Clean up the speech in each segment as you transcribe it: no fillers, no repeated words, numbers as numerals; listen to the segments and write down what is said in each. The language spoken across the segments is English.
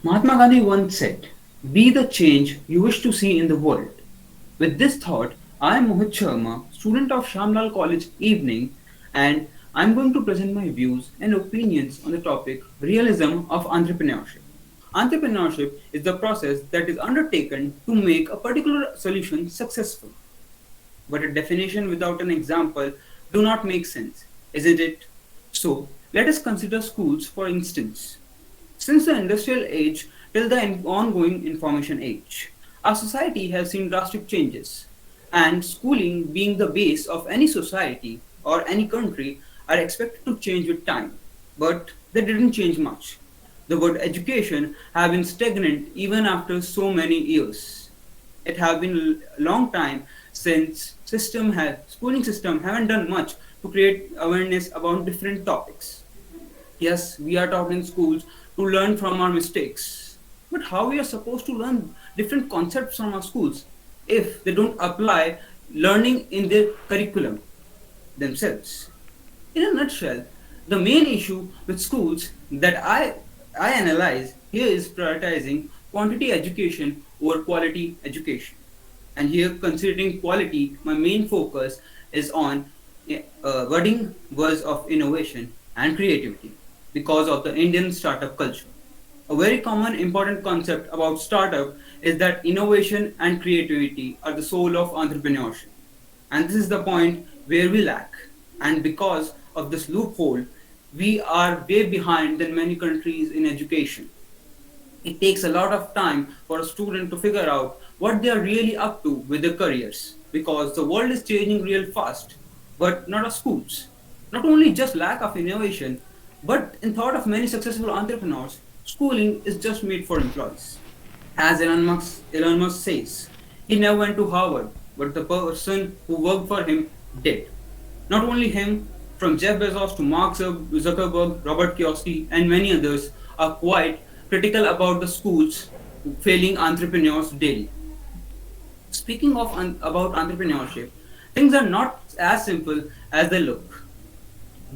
Mahatma Gandhi once said, "Be the change you wish to see in the world." With this thought, I am Mohit Sharma, student of Shyam Lal College Evening, and I'm going to present my views and opinions on the topic realism of entrepreneurship. Entrepreneurship is the process that is undertaken to make a particular solution successful. But a definition without an example do not make sense, isn't it? So, let us consider schools for instance. Since the industrial age till the ongoing information age, our society has seen drastic changes, and schooling being the base of any society or any country are expected to change with time. But they didn't change much. The word education have been stagnant even after so many years. It have been a long time since schooling system haven't done much to create awareness about different topics. Yes, we are taught in schools to learn from our mistakes. But how we are supposed to learn different concepts from our schools if they don't apply learning in their curriculum themselves? In a nutshell, the main issue with schools that I analyze here is prioritizing quantity education over quality education. And here, considering quality, my main focus is on budding words of innovation and creativity because of the Indian startup culture. A very common important concept about startup is that innovation and creativity are the soul of entrepreneurship. And this is the point where we lack. And because of this loophole, we are way behind than many countries in education. It takes a lot of time for a student to figure out what they are really up to with their careers because the world is changing real fast, but not our schools. Not only just lack of innovation, but in thought of many successful entrepreneurs, schooling is just made for employees. As Elon Musk says, he never went to Harvard, but the person who worked for him did. Not only him, from Jeff Bezos to Mark Zuckerberg, Robert Kiyosaki, and many others are quite critical about the schools failing entrepreneurs daily. Speaking of about entrepreneurship, things are not as simple as they look.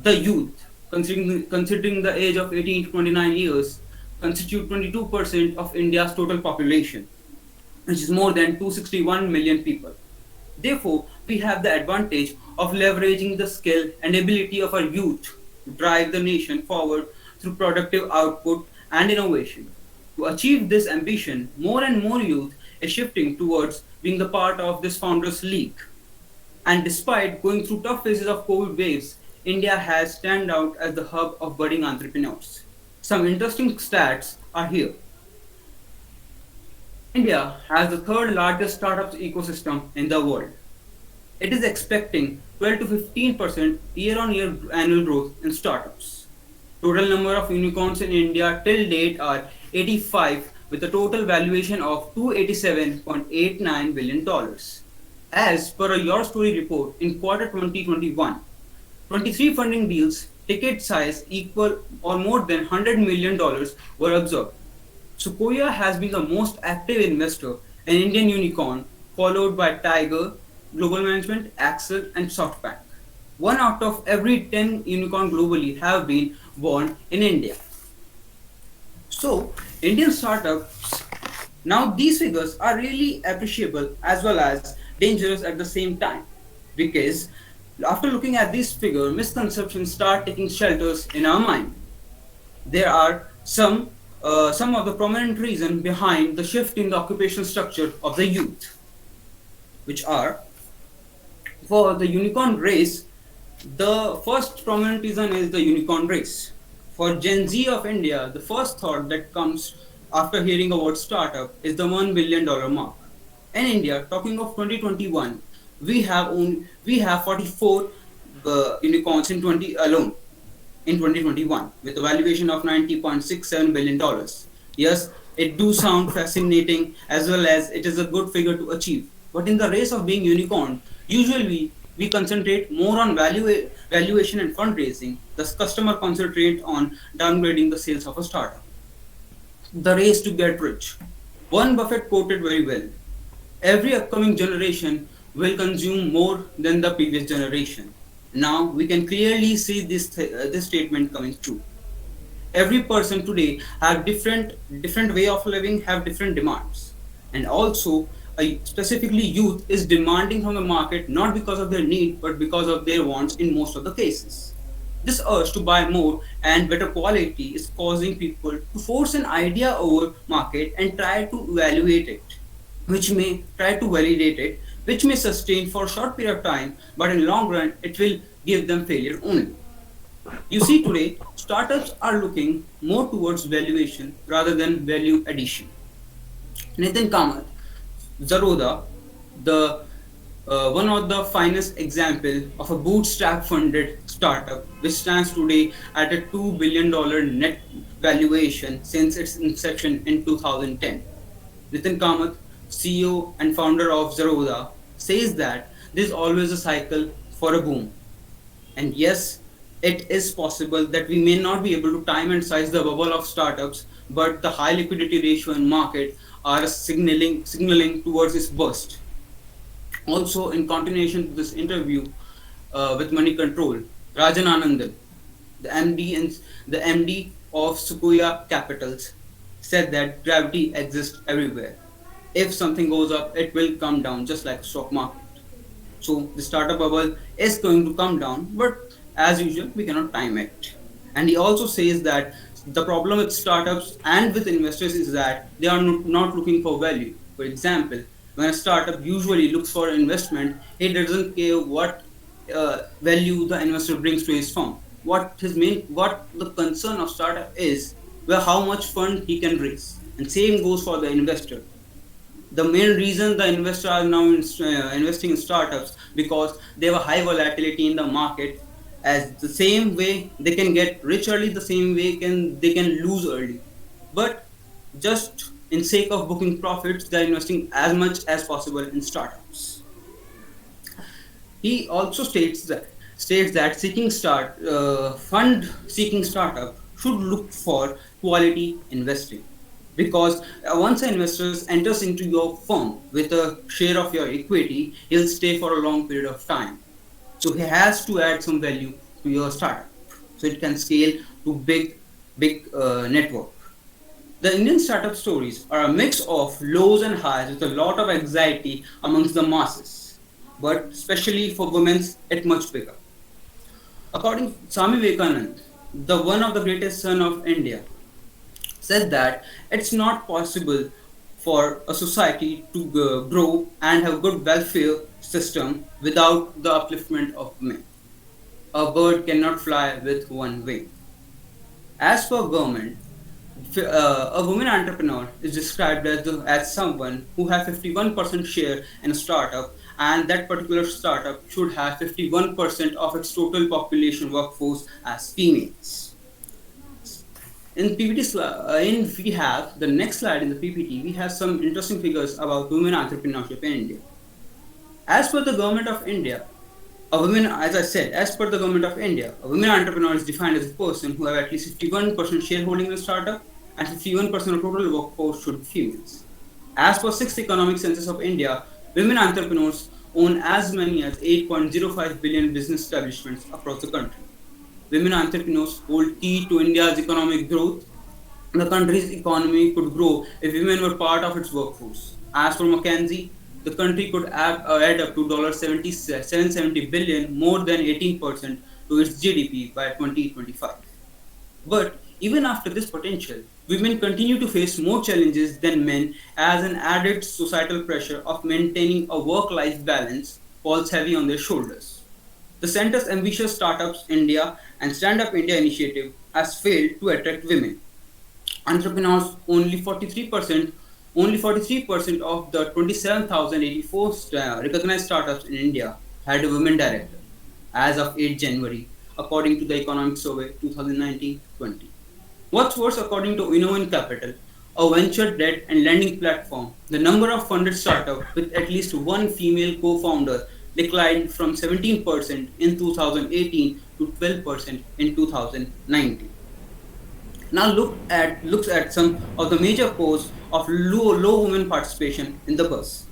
The youth, considering the age of 18 to 29 years, constitute 22% of India's total population, which is more than 261 million people. Therefore, we have the advantage of leveraging the skill and ability of our youth to drive the nation forward through productive output and innovation. To achieve this ambition, more and more youth is shifting towards being the part of this founders league. And despite going through tough phases of COVID waves, India has stand out as the hub of budding entrepreneurs. Some interesting stats are here. India has the third largest startups ecosystem in the world. It is expecting 12 to 15% year-on-year annual growth in startups. Total number of unicorns in India till date are 85 with a total valuation of $287.89 billion. As per a Your Story report in quarter 2021, 23 funding deals, ticket size equal or more than $100 million were observed. Sequoia has been the most active investor in Indian unicorn, followed by Tiger, Global Management, Axel, and SoftBank. One out of every 10 unicorn globally have been born in India. So, Indian startups, now these figures are really appreciable as well as dangerous at the same time because after looking at this figure, misconceptions start taking shelters in our mind. There are some of the prominent reasons behind the shift in the occupational structure of the youth, which are for the unicorn race. The first prominent reason is the unicorn race. For Gen Z of India, the first thought that comes after hearing a word startup is the $1 billion mark. In India, talking of 2021, we have 44 unicorns in 20 alone in 2021 with a valuation of $90.67 billion. Yes, it do sound fascinating as well as it is a good figure to achieve. But in the race of being unicorn, usually we concentrate more on valuation and fundraising. Thus, customer concentrate on downgrading the sales of a startup. The race to get rich. Warren Buffett quoted very well. Every upcoming generation will consume more than the previous generation. Now we can clearly see this statement coming true. every person today have different way of living, have different demands, and also specifically youth is demanding from the market not because of their need but because of their wants in most of the cases. This urge to buy more and better quality is causing people to force an idea over market and try to evaluate it, which may try to validate it, which may sustain for a short period of time, but in long run it will give them failure only. You see, today startups are looking more towards valuation rather than value addition. Nathan Kamath, Zaroda, the one of the finest example of a bootstrap funded startup which stands today at a $2 billion net valuation since its inception in 2010. Nitin Kamath, CEO and founder of Zerodha, says that there's always a cycle for a boom. And yes, it is possible that we may not be able to time and size the bubble of startups, but the high liquidity ratio in market are signaling towards its burst. Also, in continuation to this interview with Money Control, Rajan Anandan, the MD and the MD of Sequoia Capitals, said that gravity exists everywhere. If something goes up, it will come down, just like stock market. So the startup bubble is going to come down, but as usual, we cannot time it. And he also says that the problem with startups and with investors is that they are not looking for value. For example, when a startup usually looks for investment, he doesn't care what value the investor brings to his firm. What the concern of startup is, well, how much fund he can raise. And same goes for the investor. The main reason the investors are now investing in startups because they have a high volatility in the market. As the same way they can get rich early, the same way they can lose early. But just in sake of booking profits, they are investing as much as possible in startups. He also states that fund seeking startup should look for quality investing, because once an investor enters into your firm with a share of your equity, he'll stay for a long period of time. So he has to add some value to your startup so it can scale to big network. The Indian startup stories are a mix of lows and highs with a lot of anxiety amongst the masses, but especially for women, it's much bigger. According to Swami Vivekanand, the one of the greatest son of India, said that it's not possible for a society to grow and have good welfare system without the upliftment of men. A bird cannot fly with one wing. As per government, a woman entrepreneur is described as someone who has 51% share in a startup, and that particular startup should have 51% of its total population workforce as females. In PPT, we have the next slide in the PPT. We have some interesting figures about women entrepreneurship in India. As per the government of India, as per the government of India, a women entrepreneur is defined as a person who have at least 51% shareholding in a startup, and 51% of total workforce should be females. As per 6th Economic Census of India, women entrepreneurs own as many as 8.05 billion business establishments across the country. Women entrepreneurs hold key to India's economic growth. The country's economy could grow if women were part of its workforce. As for McKinsey, the country could add up to $770 billion, more than 18% to its GDP by 2025. But even after this potential, women continue to face more challenges than men as an added societal pressure of maintaining a work-life balance falls heavy on their shoulders. The center's ambitious Startups India and Stand Up India initiative has failed to attract women. Entrepreneurs only 43% of the 27,084 recognized startups in India had a women director as of 8 January, according to the Economic Survey 2019-20. What's worse, according to Innovin Capital, a venture debt and lending platform, the number of funded startups with at least one female co-founder declined from 17% in 2018 to 12% in 2019. Now looks at some of the major causes of low women participation in the bus.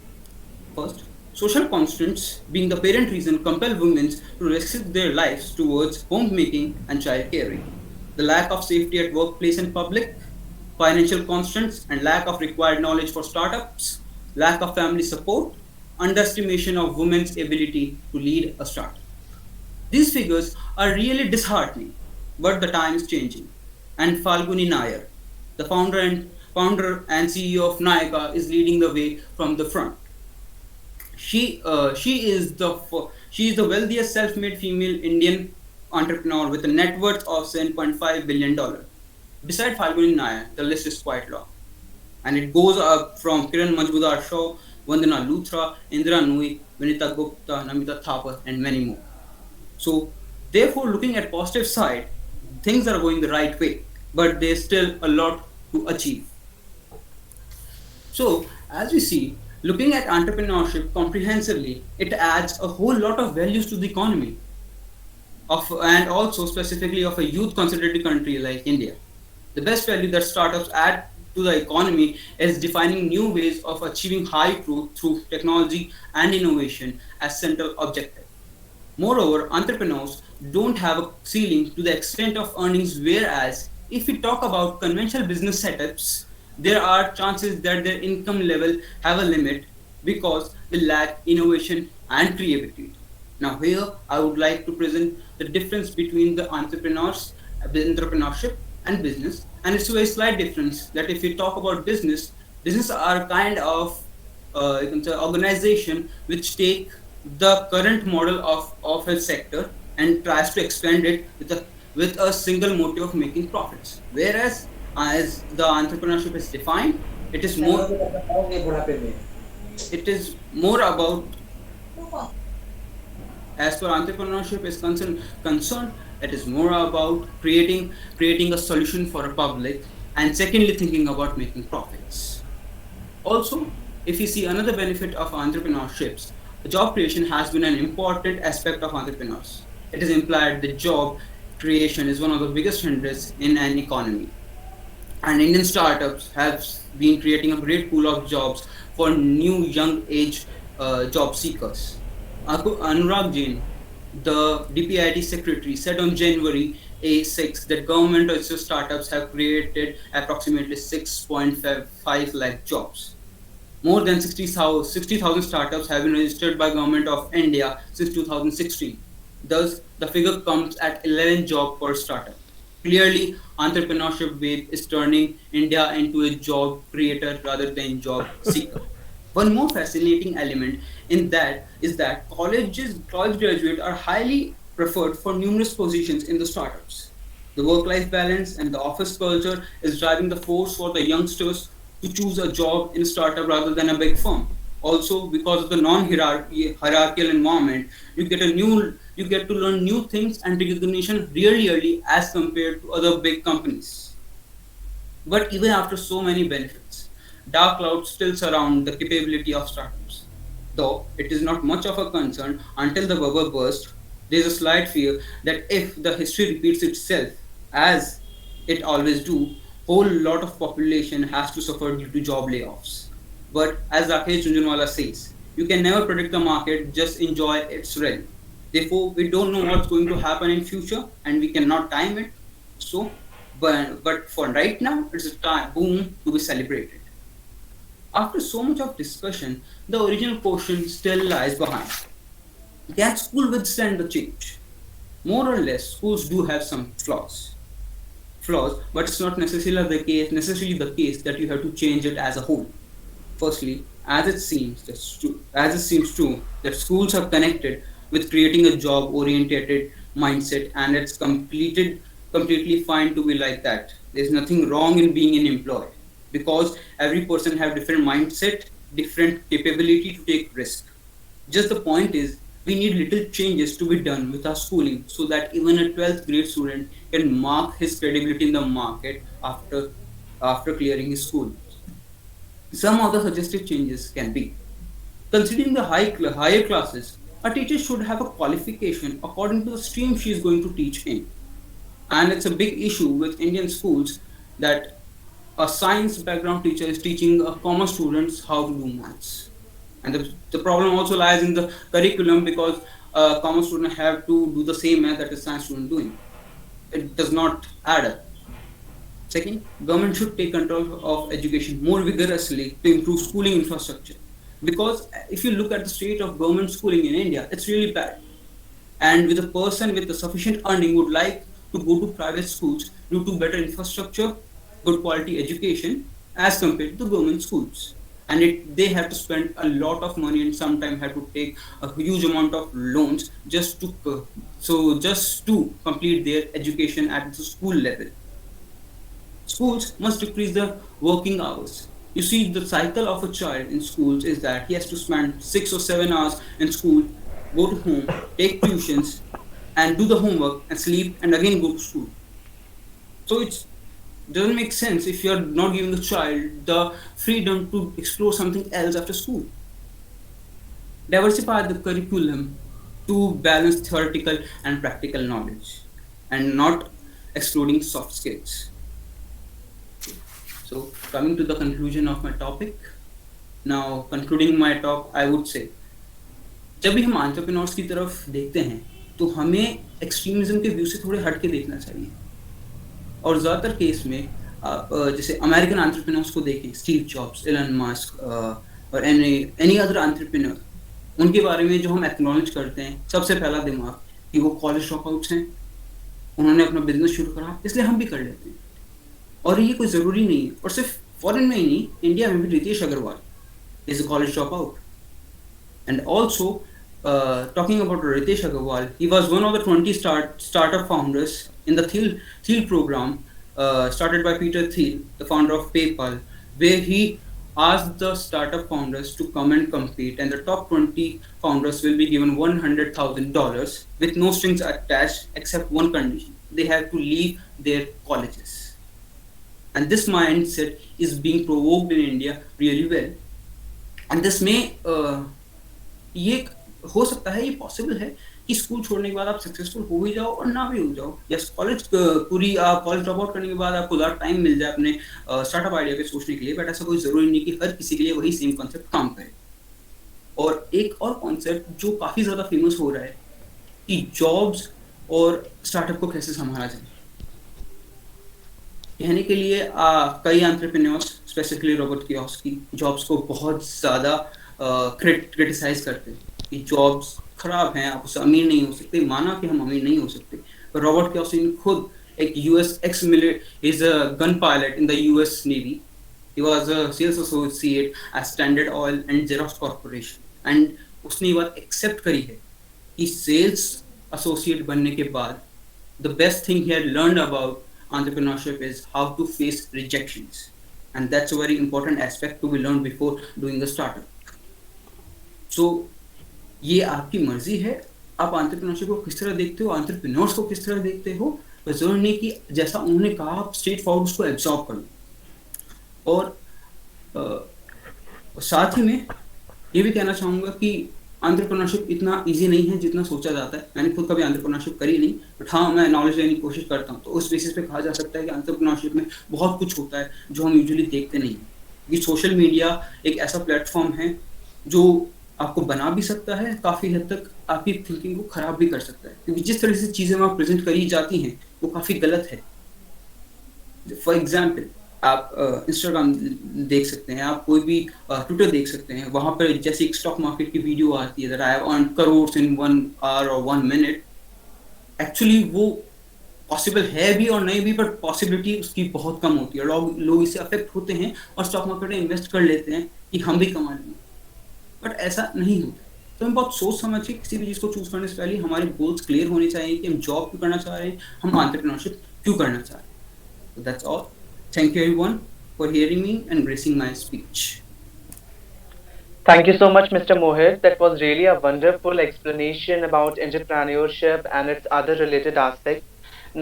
First, social constraints being the parent reason compel women to restrict their lives towards homemaking and child caring. the lack of safety at workplace and public, financial constraints and lack of required knowledge for startups, lack of family support, underestimation of women's ability to lead a startup. These figures are really disheartening, but the time is changing. And Falguni Nair, the founder and CEO of Nayaka, is leading the way from the front. She is the wealthiest self-made female Indian entrepreneur with a net worth of $7.5 billion. Beside Falguni Nair, the list is quite long, and it goes up from Kiran Majumdar Shaw, Vandana Luthra, Indra Nui, Vinita Gupta, Namita Thapar, and many more. So, therefore, looking at positive side, things are going the right way, but there's still a lot to achieve. So, as we see, looking at entrepreneurship comprehensively, it adds a whole lot of values to the economy of and also specifically of a youth concentrated country like India. The best value that startups add to the economy is defining new ways of achieving high growth through technology and innovation as central objective. Moreover, entrepreneurs don't have a ceiling to the extent of earnings, whereas if we talk about conventional business setups, there are chances that their income level have a limit because they lack innovation and creativity. Now, here I would like to present the difference between the entrepreneurship and business, and it's a very slight difference. That if we talk about business are kind of you can say organization which take the current model of a sector and tries to expand it with a single motive of making profits. Whereas as the entrepreneurship is defined, it is more it is more about as far entrepreneurship is concerned, it is more about creating a solution for a public, and secondly thinking about making profits. Also, if you see another benefit of entrepreneurships, job creation has been an important aspect of entrepreneurs. It is implied that job creation is one of the biggest hindrances in an economy. And Indian startups have been creating a great pool of jobs for new young age job seekers. Anurag Jain, the DPIT secretary, said on January 6 that government also startups have created approximately 6.5 lakh jobs. More than 60,000 startups have been registered by Government of India since 2016. Thus, the figure comes at 11 jobs per startup. Clearly, entrepreneurship wave is turning India into a job creator rather than job seeker. One more fascinating element in that is that college graduates are highly preferred for numerous positions in the startups. The work-life balance and the office culture is driving the force for the youngsters to choose a job in a startup rather than a big firm. Also, because of the non-hierarchical environment, you get to learn new things and recognition really early as compared to other big companies. But even after so many benefits, dark clouds still surround the capability of startups. Though it is not much of a concern until the bubble bursts, there is a slight fear that if the history repeats itself, as it always do, whole lot of population has to suffer due to job layoffs. But as Rakesh Jhunjhunwala says, you can never predict the market, just enjoy its rally. Therefore, we don't know what's going to happen in future and we cannot time it. So, but for right now, it's a time boom to be celebrated. After so much of discussion, the original question still lies behind. Can school withstand the change? More or less, schools do have some flaws, but it's not necessarily the case that you have to change it as a whole. Firstly, as it seems true that schools are connected with creating a job-oriented mindset, and it's completely fine to be like that. There's nothing wrong in being an employee because every person have different mindset, different capability to take risk. Just the point is, we need little changes to be done with our schooling so that even a 12th grade student can mark his credibility in the market after clearing his school. Some of the suggested changes can be considering the higher classes, a teacher should have a qualification according to the stream she is going to teach in. And it's a big issue with Indian schools that a science background teacher is teaching a commerce students how to do maths. And the problem also lies in the curriculum because a commerce student have to do the same math that a science student doing. it does not add up. Second, government should take control of education more vigorously to improve schooling infrastructure. Because if you look at the state of government schooling in India, it's really bad. And with a person with a sufficient earning would like to go to private schools due to better infrastructure, good quality education as compared to government schools. And they have to spend a lot of money and sometimes have to take a huge amount of loans just to complete their education at the school level. Schools must decrease the working hours. You see, the cycle of a child in schools is that he has to spend 6 or 7 hours in school, go to home, take tuitions, and do the homework and sleep and again go to school. So it doesn't make sense if you're not giving the child the freedom to explore something else after school. Diversify the curriculum to balance theoretical and practical knowledge and not excluding soft skills. So, coming to the conclusion of my topic, now concluding my talk, I would say, जब भी हम entrepreneurs की तरफ देखते हैं तो हमें extremism के व्यू से थोड़े हट के देखना चाहिए. और ज़्यादातर केस में आप जैसे अमेरिकन एंटरप्रेन्योर्स को देखें, स्टीव जॉब्स, एलन मस्क और एनी अदर एंटरप्रेन्योर, उनके बारे में जो हम एक्नॉलेज करते हैं, सबसे पहला दिमाग कि वो कॉलेज ड्रॉप आउट्स हैं, उन्होंने अपना बिजनेस शुरू करा, इसलिए हम भी कर लेते हैं. और ये कोई ज़रूरी नहीं है. और सिर्फ फॉरेन में ही नहीं, इंडिया में भी Ritesh Agarwal is a college drop out. And also talking about Ritesh Agarwal, he was one of the 20 startup founders in the Thiel program started by Peter Thiel, the founder of PayPal, where he asked the startup founders to come and compete, and the top 20 founders will be given $100,000 with no strings attached except one condition: they have to leave their colleges. And this mindset is being provoked in India really well. And this may ये हो सकता है, ये possible है कि school छोड़ने के बाद आप सक्सेसफुल हो भी जाओ और ना भी हो जाओ, या कॉलेज कॉलेज ड्रॉप आउट करने के बाद आपको ज़्यादा टाइम मिल जाए अपने स्टार्टअप आइडिया पे सोचने के लिए. बट ऐसा कोई ज़रूरी नहीं कि हर किसी के लिए वही सेम कॉन्सेप्ट काम करे. और एक और कॉन्सेप्ट जो काफ़ी ज़्यादा फेमस हो रहा है कि जॉब्स और स्टार्टअप को कैसे संभाला जाए. कहने के लिए कई entrepreneurs, specifically Robert Kiyosaki, jobs को बहुत ज़्यादा क्रिटिसाइज करते हैं कि जॉब्स खराब हैं, आप उससे अमीर नहीं हो सकते. माना कि हम अमीर नहीं हो सकते, पर रॉबर्ट कियोसाकी खुद एक US ex military, is a gun pilot in the US Navy. He was a sales associate at Standard Oil and Xerox Corporation. And उसने ये बात एक्सेप्ट करी है कि सेल्स एसोसिएट बनने के बाद the best thing he had learned about entrepreneurship is how to face rejections, and that's a very important aspect to be learned before doing a startup. So ये आपकी मर्जी है, आप एंटरप्रेन्योरशिप को किस तरह देखते हो, एंटरप्रेन्योर्स को किस तरह देखते हो. बस जरूरी नहीं कि जैसा उन्होंने कहा आप स्ट्रेट फॉरवर्ड उसको एब्जॉर्ब कर लो. और साथ ही में ये भी कहना चाहूँगा कि एंटरप्रेन्योरशिप इतना इजी नहीं है जितना सोचा जाता है. मैंने खुद कभी एंटरप्रेन्योरशिप करी नहीं, बट हाँ, मैं नॉलेज लेने की कोशिश करता हूँ. तो उस बेसिस पे कहा जा सकता है कि एंटरप्रेन्योरशिप में बहुत कुछ होता है जो हम यूजुअली देखते नहीं. कि सोशल मीडिया एक ऐसा प्लेटफॉर्म है जो आपको बना भी सकता है, काफ़ी हद तक आपकी थिंकिंग को ख़राब भी कर सकता है, क्योंकि जिस तरह से चीज़ें वहाँ प्रेजेंट करी जाती हैं वो काफ़ी गलत है. फॉर एग्जाम्पल, आप इंस्टाग्राम देख सकते हैं, आप कोई भी ट्विटर देख सकते हैं, वहाँ पर जैसे एक स्टॉक मार्केट की वीडियो आती है, that I have earned crores in 1 hour और 1 मिनट. एक्चुअली वो पॉसिबल है भी और नहीं भी, बट पॉसिबिलिटी उसकी बहुत कम होती है. लोग इससे अफेक्ट होते हैं और स्टॉक मार्केट में इन्वेस्ट कर लेते हैं कि हम भी कमा लेंगे, बट ऐसा नहीं होता. तो हम बहुत सोच समझ के किसी भी चीज़ को चूज करने से पहले हमारे गोल्स क्लियर होने चाहिए कि हम जॉब क्यों करना चाह रहे हैं, हम एंटरप्रेन्योरशिप क्यों करना चाह रहे हैं. So that's all. Thank you everyone for hearing me and gracing my speech. Thank you so much, Mr. Mohit. That was really a wonderful explanation about entrepreneurship and its other related aspects.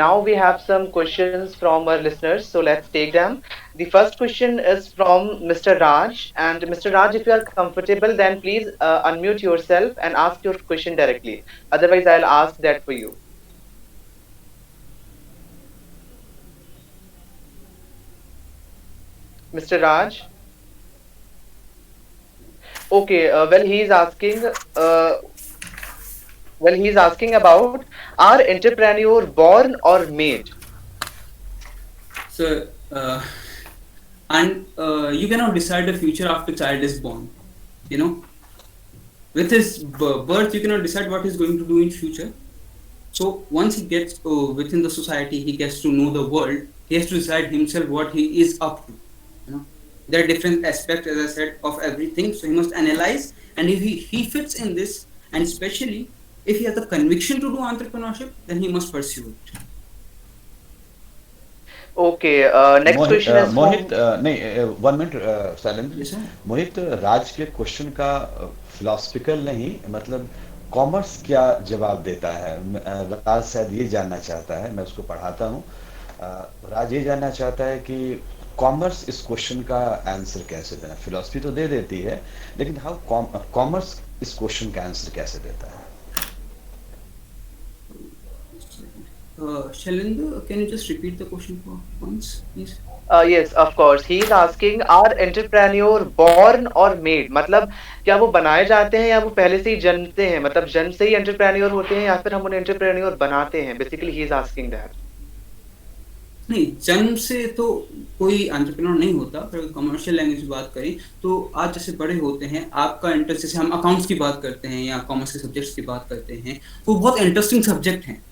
Now we have some questions from our listeners, so let's take them. The first question is from Mr. Raj. And Mr. Raj, if you are comfortable, then please unmute yourself and ask your question directly. Otherwise, I'll ask that for you. Mr. Raj? Okay, well, he is asking, Well, he's asking about, are entrepreneur born or made? So, and you cannot decide the future after child is born. You know, with his birth, you cannot decide what he's going to do in future. So once he gets within the society, he gets to know the world. He has to decide himself what he is up to. You know, there are different aspects, as I said, of everything. So he must analyze, and if he fits in this, and especially if he has the conviction to do entrepreneurship, then he must pursue it. Okay, next Mohit question is Mohit from. नहीं 1 minute Shailendra. Yes, sir. मोहित, राज के question का philosophical नहीं, मतलब commerce क्या जवाब देता है? राज शायद ये जानना चाहता है, मैं उसको पढ़ाता हूँ। राज ये जानना चाहता है कि कॉमर्स इस क्वेश्चन का आंसर कैसे देना। फिलोसफी तो दे देती है, लेकिन हाउ कॉमर्स इस क्वेश्चन का आंसर कैसे देता है? Shailendra, can you just repeat the question for once, please? Yes, of course. He is asking, are entrepreneur born or made? मतलब क्या वो बनाए जाते हैं या वो पहले से ही जन्मते हैं? मतलब जन्म से ही entrepreneur होते हैं या फिर हम उन्हें entrepreneur बनाते हैं? Basically, he is asking that. नहीं, जन्म से तो कोई एंटरप्रेन्योर नहीं होता, पर कमर्शियल लैंग्वेज की बात करें तो आज जैसे बड़े होते हैं, आपका इंटरेस्ट, जैसे हम अकाउंट्स की बात करते हैं या कॉमर्स के सब्जेक्ट्स की बात करते हैं, वो बहुत इंटरेस्टिंग सब्जेक्ट हैं,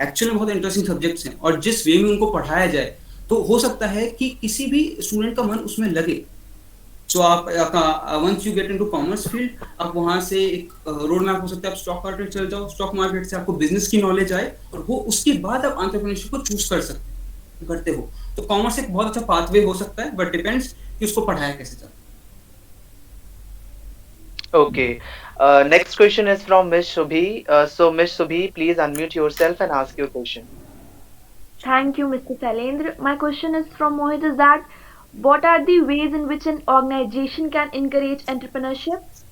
एक्चुअली बहुत इंटरेस्टिंग सब्जेक्ट्स हैं, और जिस वे में उनको पढ़ाया जाए तो हो सकता है कि किसी भी स्टूडेंट का मन उसमें लगे। सो आप once you get into commerce field, आप वहां से एक रोड मैप हो सकता है, आप स्टॉक मार्केट चल जाओ, स्टॉक मार्केट से आपको बिजनेस की नॉलेज आए, और वो उसके बाद आप एंटरप्रेन्योरशिप को चूज करते हो। तो कॉमर्स एक बहुत अच्छा पाथवे हो सकता है, बट डिपेंड्स कि उसको पढ़ाया कैसे जाता है। Okay. Next question is from Miss Shubhi. So, Miss Shubhi, please unmute yourself and ask your question. Thank you, Mr. Sailendra. My question is from Mohit is that what are the ways in which an organization can encourage entrepreneurship?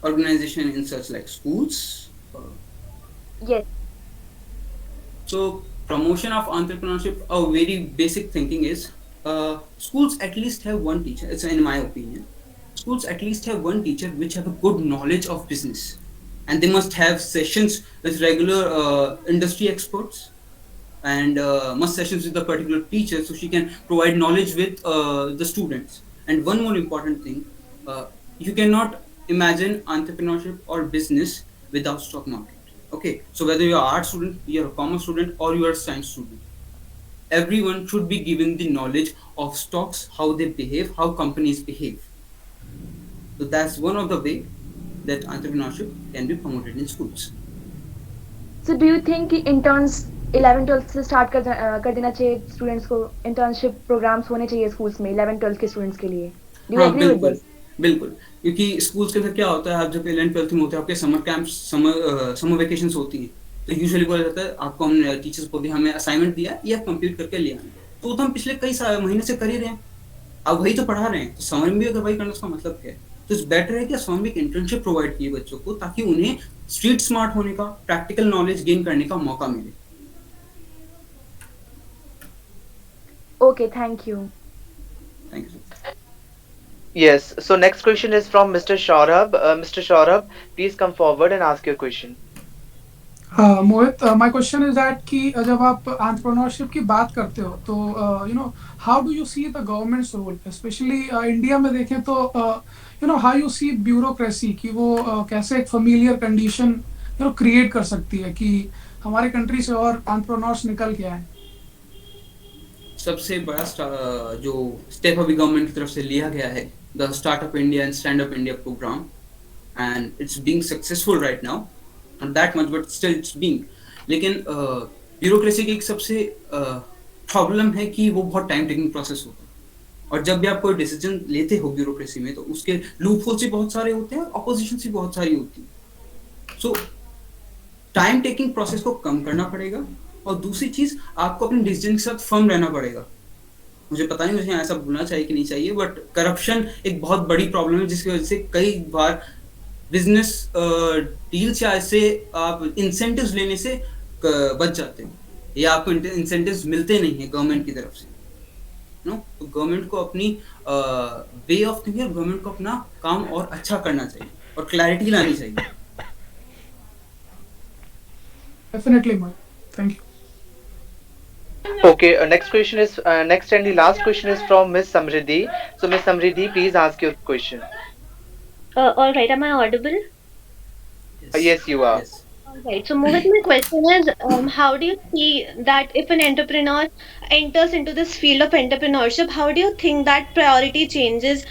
Organization in such like schools. Yes. So promotion of entrepreneurship, a very basic thinking is schools at least have one teacher. It's in my opinion. Schools at least have one teacher which have a good knowledge of business, and they must have sessions with regular industry experts, and must sessions with the particular teacher so she can provide knowledge with the students. And one more important thing, you cannot imagine entrepreneurship or business without stock market. Okay, so whether you're an art student, you're a commerce student, or you're a science student, everyone should be given the knowledge of stocks, how they behave, how companies behave. So that's one of the way that entrepreneurship can be promoted in schools. So do you think कि interns 11 12 से start कर देना चाहिए students को, internship programs होने चाहिए schools में 11 12 के students के लिए? Do you हाँ, agree with बिल्कुल this? बिल्कुल, क्योंकि स्कूल्स के अंदर क्या होता है, आप जब 11th 12th में होते हैं, आपके समर कैंप्स, समर वेकेशंस होती हैं, तो यूजुअली बोला जाता है आपको, हमने टीचर्स को भी हमें असाइनमेंट दिया, ये आप कंप्लीट करके ले आना। तो हम पिछले कई महीने से कर ही रहे हैं, अब वही तो पढ़ा रहे हैं, तो समर में भी अगर वही करना, उसका मतलब क्या है? तो इट्स बेटर है कि समर में एक इंटर्नशिप प्रोवाइड किए बच्चों को, ताकि उन्हें स्ट्रीट स्मार्ट होने का, प्रैक्टिकल नॉलेज गेन करने का मौका मिले। Okay, thank you. Thank you. Yes. So, next question is from Mr. Shaurabh. Mr. Shaurabh, please come forward and ask your question. Mohit, my question is that कि जब आप entrepreneurship की बात करते हो तो how do you see the government's role, specially India में देखें तो हाउ यू सी ब्यूरोक्रेसी कि वो कैसे एक फेमिलियर कंडीशन क्रिएट कर सकती है कि हमारे कंट्री से और एंटरप्रेन्योर्स निकल के आए? सबसे बड़ा जो स्टेप अभी गवर्नमेंट की तरफ से लिया गया है, the startup India and stand up India program, and it's being successful right now, not that much but still it's being. लेकिन ब्यूरोक्रेसी की एक सबसे प्रॉब्लम है कि वो बहुत टाइम टेकिंग प्रोसेस होता है, और जब भी आप कोई डिसीजन लेते हो ब्यूरोक्रेसी में, तो उसके लूप होल्स भी बहुत सारे होते हैं, ऑपोजिशन भी बहुत सारी होती है। सो टाइम टेकिंग प्रोसेस को कम करना पड़ेगा, और दूसरी चीज, आपको अपने डिसीजन के साथ फर्म रहना पड़ेगा। मुझे पता नहीं मुझे ऐसा बोलना चाहिए कि नहीं चाहिए, बट करप्शन एक बहुत बड़ी प्रॉब्लम है, जिसकी वजह से कई बार बिजनेस डील्स या ऐसे आप इंसेंटिव्स लेने से बच जाते हो, या आपको इंसेंटिव्स मिलते नहीं है गवर्नमेंट की तरफ से। नो, तो गवर्नमेंट को अपनी वे ऑफ थिंकिंग, गवर्नमेंट को अपना काम और अच्छा करना चाहिए, और क्लैरिटी लानी चाहिए। Definitely, Mohit. Thank you. Okay, next question is next and the last question is from Miss Samriddhi. So Miss Samriddhi, please ask your question. All right, am I audible? Yes. Yes, you are. Yes. All right. So, Mohit, my question is, how do you see that if an entrepreneur enters into this field of entrepreneurship, how do you think that priority changes?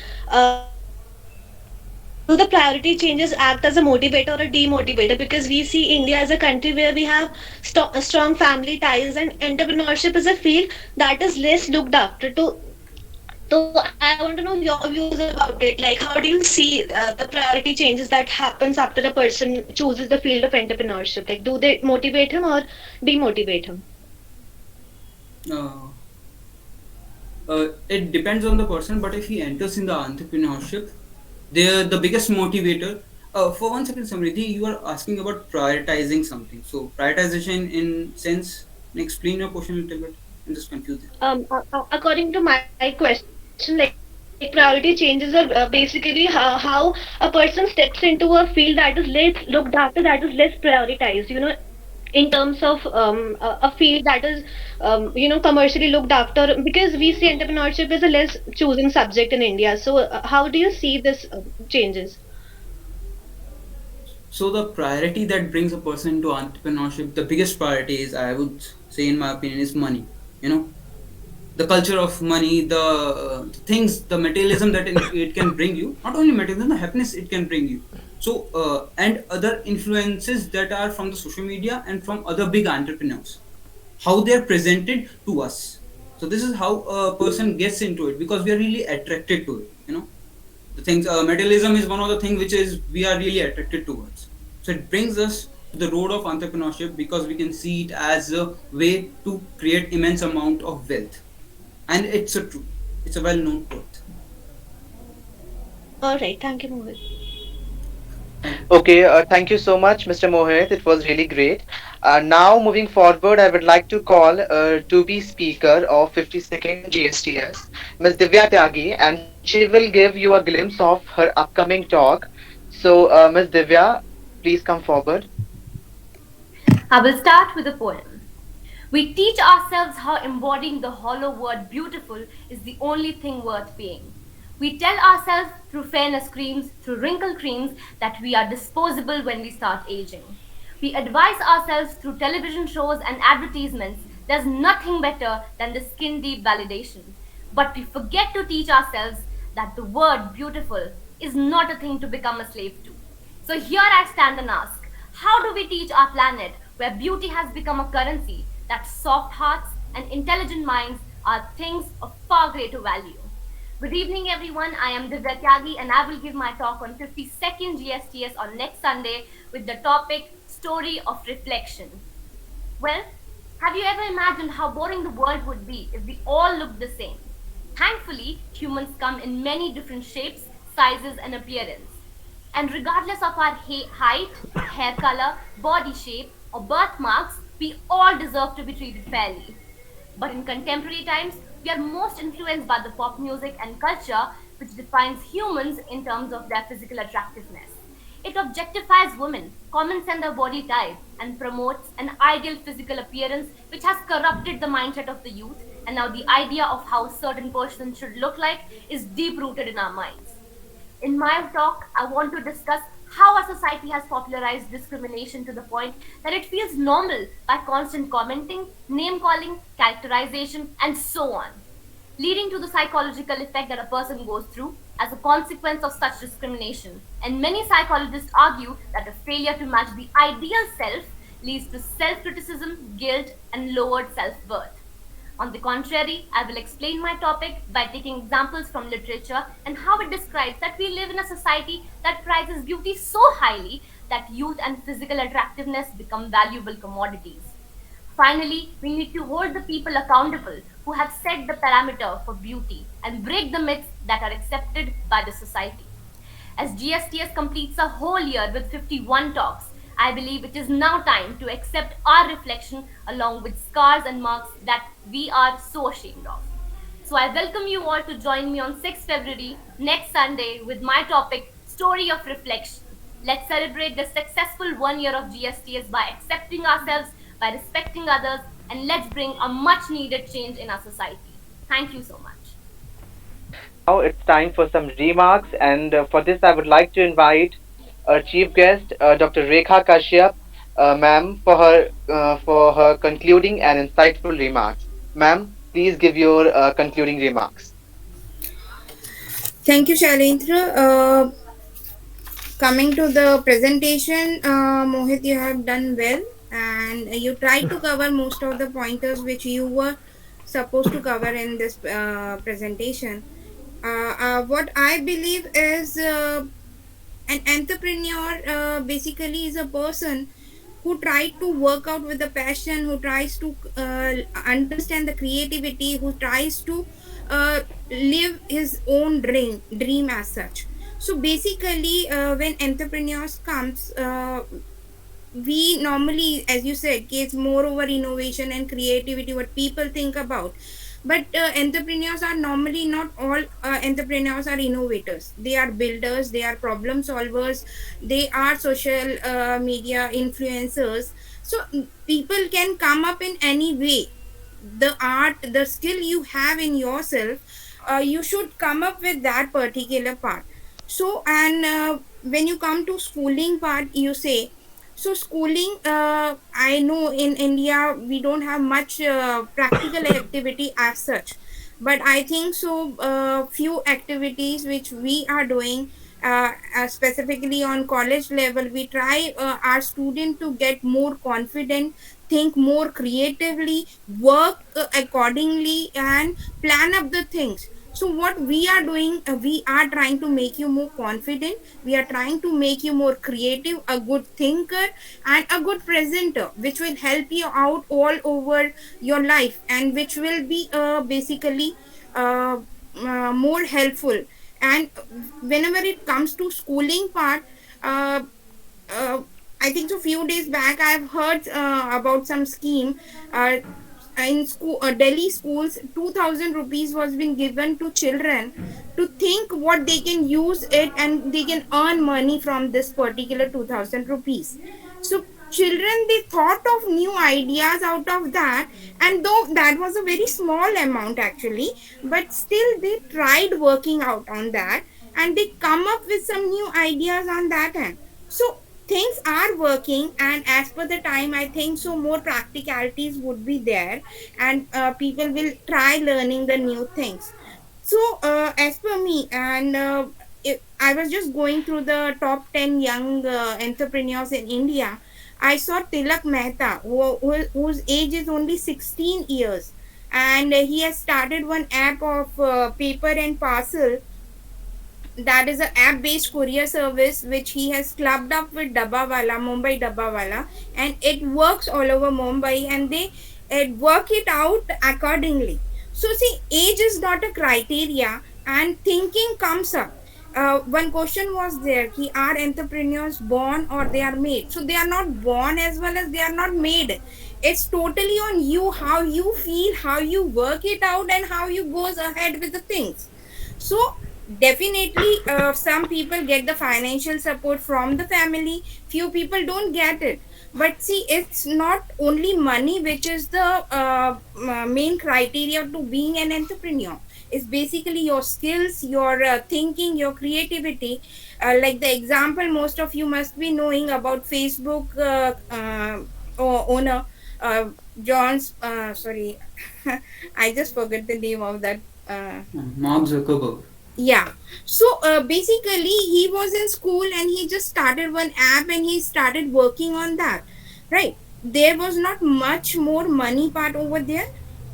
Do the priority changes act as a motivator or a demotivator? Because we see India as a country where we have strong family ties, and entrepreneurship is a field that is less looked after. So I want to know your views about it. Like, how do you see the priority changes that happens after a person chooses the field of entrepreneurship? Like, do they motivate him or demotivate him? Uh, it depends on the person, but if he enters in the entrepreneurship, they're the biggest motivator. For 1 second, Samriddhi, you are asking about prioritizing something. So prioritization in sense, explain your question a little bit. I'm just confused. According to my question, like priority changes are basically how a person steps into a field that is less looked after, that is less prioritized. In terms of a field that is commercially looked after, because we see entrepreneurship is a less chosen subject in India. So how do you see this changes? So the priority that brings a person into entrepreneurship, the biggest priority is, I would say, in my opinion, is money. You know, the culture of money, the things, the materialism that it can bring you. Not only materialism, the happiness it can bring you. So and other influences that are from the social media and from other big entrepreneurs, how they're presented to us. So this is how a person gets into it, because we are really attracted to it. You know, the things, materialism is one of the things which is we are really attracted towards. So it brings us to the road of entrepreneurship because we can see it as a way to create immense amount of wealth, and it's a truth. It's a well-known truth. All right, thank you, Mohit. Thank you. Okay, thank you so much, Mr. Mohit. It was really great. Now, moving forward, I would like to call to be speaker of 52nd GSTS, Ms. Divya Tyagi, and she will give you a glimpse of her upcoming talk. So, Ms. Divya, please come forward. I will start with a poem. We teach ourselves how embodying the hollow word beautiful is the only thing worth being. We tell ourselves through fairness creams, through wrinkle creams, that we are disposable when we start aging. We advise ourselves through television shows and advertisements there's nothing better than the skin deep validation. But we forget to teach ourselves that the word beautiful is not a thing to become a slave to. So here I stand and ask, how do we teach our planet where beauty has become a currency that soft hearts and intelligent minds are things of far greater value? Good evening, everyone. I am Divya Tyagi, and I will give my talk on 52nd GSTS on next Sunday with the topic Story of Reflection. Well, have you ever imagined how boring the world would be if we all looked the same? Thankfully, humans come in many different shapes, sizes, and appearance. And regardless of our height, hair color, body shape, or birthmarks, we all deserve to be treated fairly. But in contemporary times, we are most influenced by the pop music and culture, which defines humans in terms of their physical attractiveness. It objectifies women, comments on their body type, and promotes an ideal physical appearance which has corrupted the mindset of the youth, and now the idea of how a certain person should look like is deep rooted in our minds. In my talk, I want to discuss how our society has popularized discrimination to the point that it feels normal by constant commenting, name calling, characterization, and so on, leading to the psychological effect that a person goes through as a consequence of such discrimination. And many psychologists argue that a failure to match the ideal self leads to self criticism, guilt, and lowered self worth. On the contrary, I will explain my topic by taking examples from literature and how it describes that we live in a society that prizes beauty so highly that youth and physical attractiveness become valuable commodities. Finally, we need to hold the people accountable who have set the parameter for beauty and break the myths that are accepted by the society. As GSTS completes a whole year with 51 talks, I believe it is now time to accept our reflection along with scars and marks that we are so ashamed of. So I welcome you all to join me on 6th February next Sunday with my topic Story of Reflection. Let's celebrate the successful 1 year of GSTS by accepting ourselves, by respecting others, and let's bring a much needed change in our society. Thank you so much. Now it's time for some remarks, and for this, I would like to invite our chief guest, Dr. Rekha Kashyap, ma'am, for her concluding and insightful remarks. Ma'am, please give your concluding remarks. Thank you, Shailendra. Coming to the presentation, Mohit, you have done well, and you tried to cover most of the pointers which you were supposed to cover in this presentation. What I believe is an entrepreneur basically is a person who tries to work out with a passion, who tries to understand the creativity, who tries to uh, live his own dream as such. So basically when entrepreneurs comes, we normally, as you said, case more over innovation and creativity, what people think about. But entrepreneurs are normally not all entrepreneurs are innovators. They are builders, they are problem solvers, they are social media influencers. So people can come up in any way. The art, the skill you have in yourself, you should come up with that particular part. So and when you come to schooling part, you say, so schooling, I know in India we don't have much practical activity as such, but I think so. Few activities which we are doing, specifically on college level, we try our student to get more confident, think more creatively, work accordingly, and plan up the things. So what we are doing, we are trying to make you more confident, we are trying to make you more creative, a good thinker, and a good presenter, which will help you out all over your life, and which will be basically uh, more helpful. And whenever it comes to schooling part, uh, uh, I think so few days back I've heard about some scheme. uh, in school, Delhi schools, 2000 rupees was being given to children to think what they can use it, and they can earn money from this particular 2000 rupees. So children, they thought of new ideas out of that, and though that was a very small amount actually, but still they tried working out on that, and they come up with some new ideas on that end. So things are working, and as per the time, I think so more practicalities would be there, and people will try learning the new things. So as per me, and I was just going through the top 10 young entrepreneurs in India. I saw Tilak Mehta, whose age is only 16 years, and he has started one app of paper and parcel. That is a app based courier service which he has clubbed up with Dabbawala, Mumbai Dabbawala, and it works all over Mumbai, and they work it out accordingly. So see, age is not a criteria, and thinking comes up. One question was there: ki are entrepreneurs born or they are made? So they are not born as well as they are not made. It's totally on you, how you feel, how you work it out, and how you goes ahead with the things. So definitely some people get the financial support from the family, few people don't get it. But see, it's not only money which is the main criteria to being an entrepreneur. It's basically your skills, your thinking, your creativity. Like the example most of you must be knowing about Facebook owner, uh, John's sorry, I just forget the name of that. Mark Zuckerberg. Yeah. So basically he was in school, and he just started one app, and he started working on that, right? There was not much more money part over there.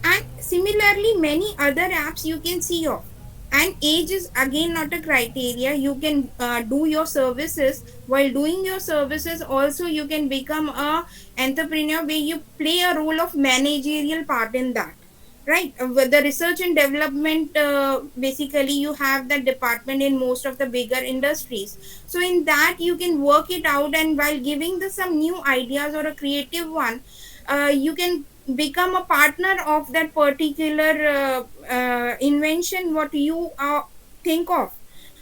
And similarly many other apps you can see of. And age is again not a criteria. You can do your services. While doing your services also, you can become a entrepreneur where you play a role of managerial part in that, right? With the research and development, basically you have that department in most of the bigger industries. So in that you can work it out, and while giving the some new ideas or a creative one, you can become a partner of that particular invention what you think of.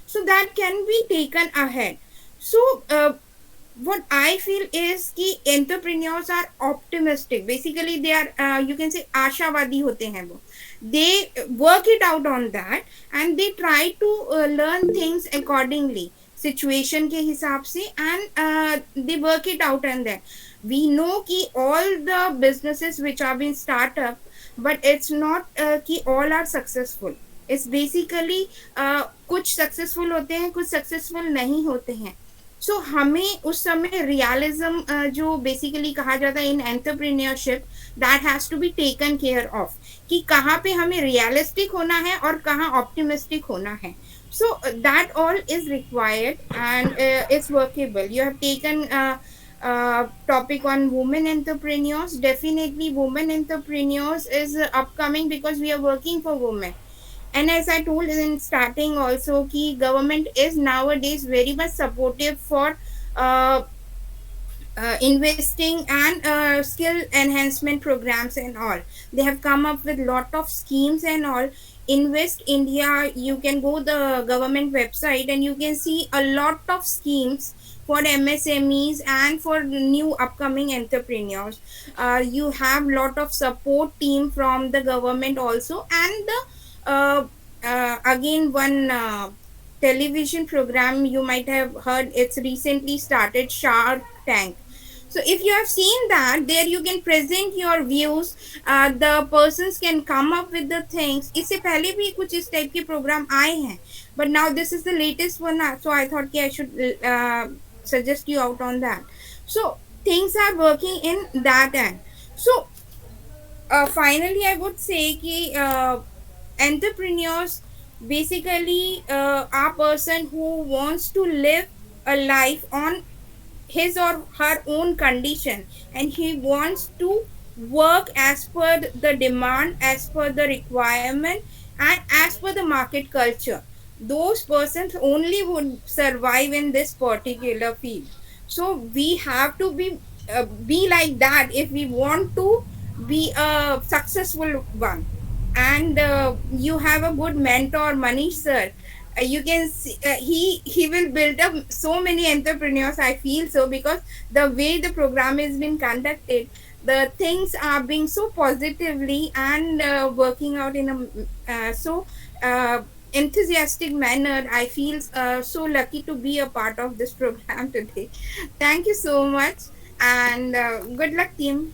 So that can be taken ahead. So what I feel is कि entrepreneurs are optimistic. Basically, they are you can say आशावादी होते हैं वो. They work it out on that and they try to learn things accordingly, situation के हिसाब से, and they work it out. And then we know कि all the businesses which have been startup, but it's not कि all are successful. It's basically कुछ successful होते हैं, कुछ successful नहीं होते हैं. सो हमें उस समय रियलिज्म जो बेसिकली कहा जाता है in entrepreneurship, that has to be taken care of कि कहाँ पे हमें रियलिस्टिक होना है और कहाँ ऑप्टिमिस्टिक होना है. So that all is required and it's workable. You have taken topic on women entrepreneurs. Definitely women entrepreneurs is upcoming because we are working for women. And as I told in starting also ki government is nowadays very much supportive for uh, investing and skill enhancement programs and all. They have come up with lot of schemes and all. Invest India, you can go the government website and you can see a lot of schemes for MSMEs and for new upcoming entrepreneurs. You have lot of support team from the government also, and the again one television program you might have heard, it's recently started, Shark Tank. So if you have seen that, there you can present your views, the persons can come up with the things. इससे पहले भी कुछ इस type के programme आए हैं, but now this is the latest one, so I thought कि I should suggest you out on that. So things are working in that end. So finally I would say कि entrepreneurs basically are person who wants to live a life on his or her own condition, and he wants to work as per the demand, as per the requirement, and as per the market culture. Those persons only would survive in this particular field. So we have to be like that if we want to be a successful one. And you have a good mentor, Manish sir. You can see he will build up so many entrepreneurs, I feel so, because the way the program has been conducted, the things are being so positively and working out in a so enthusiastic manner. I feel so lucky to be a part of this program today. Thank you so much, and good luck team.